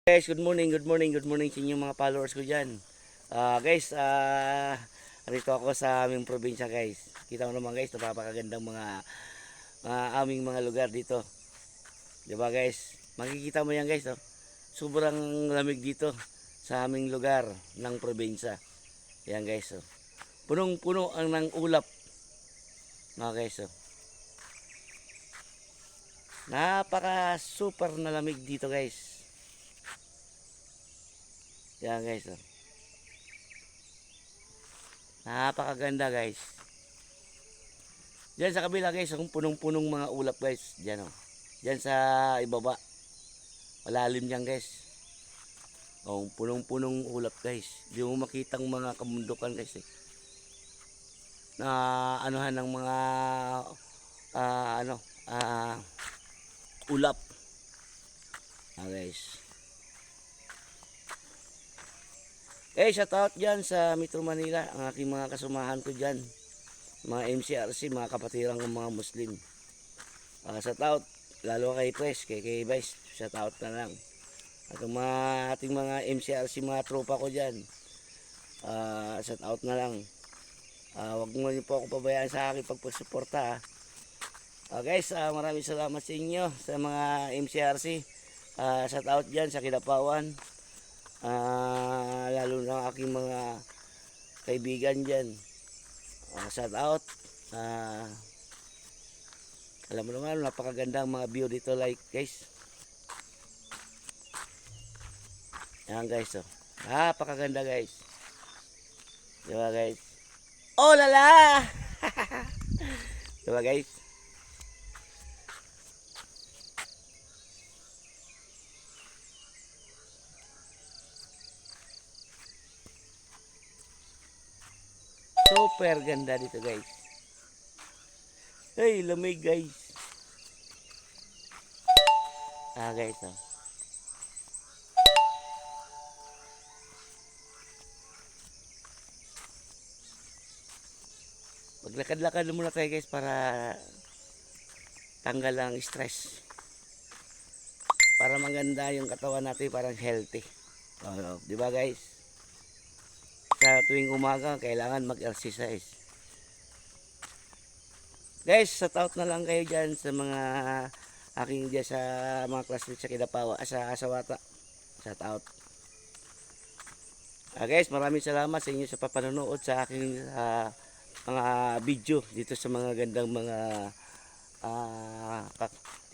Guys, good morning sa inyong mga followers ko dyan. Guys, rito ako sa aming probinsya guys. Kita mo naman guys, napapakagandang aming mga lugar dito. Diba guys? Makikita mo yan guys. Oh. Sobrang lamig dito sa aming lugar ng probinsya. Yan guys. Oh. Punong-puno ang ng ulap. Mga guys. Oh. Napaka super na lamig dito guys. Yan guys. Oh. Napakaganda guys. Diyan sa kabila guys, kung punong-punong mga ulap guys. Diyan oh. Diyan sa ibaba. Malalim diyan guys. Oh, punong-punong ulap guys. Di mo makitang mga kamundukan guys eh. Na anuhan ng mga ulap. Guys. Shout out dyan sa Metro Manila, ang aking mga kasamahan ko dyan, mga MCRC, mga kapatirang ng mga Muslim. Shout out, lalo kay Pres, kay Vice, shout out na lang. At ang ating mga MCRC, mga tropa ko dyan, shout out na lang. Huwag mo niyo po ako pabayaan sa aking pagpagsuporta. Guys, maraming salamat sa inyo, sa mga MCRC. Shout out dyan sa Kidapawan. Lalo na aking mga kaibigan dyan. Shout out. Alam mo naman, napakagandang mga view dito like guys. Yan guys. Oh. Napakaganda guys. Diba guys? Oh lala! Diba guys? Super ganda dito guys. Hey, lamig guys. Guys oh. Maglakad-lakad muna tayo guys para tanggal ang stress. Para maganda yung katawan natin, parang healthy. Di ba guys? Sa tuwing umaga, kailangan mag-exercise. Guys, shout out na lang kayo dyan sa mga aking dyan sa mga classmates sa Kidapawa, sa Asawata. Shout out. Guys, maraming salamat sa inyo sa papanonood sa aking mga video dito sa mga gandang mga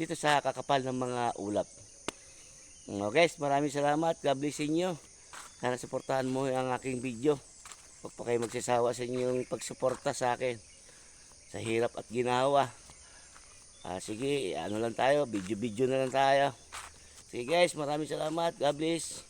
dito sa kakapal ng mga ulap. Guys, maraming salamat. God bless inyo. Sana suportahan mo ang aking video. Huwag pa kayo magsasawa sa inyong pagsuporta sa akin sa hirap at ginawa. Sige, ano lang tayo, video na lang tayo. Sige guys, maraming salamat. God bless.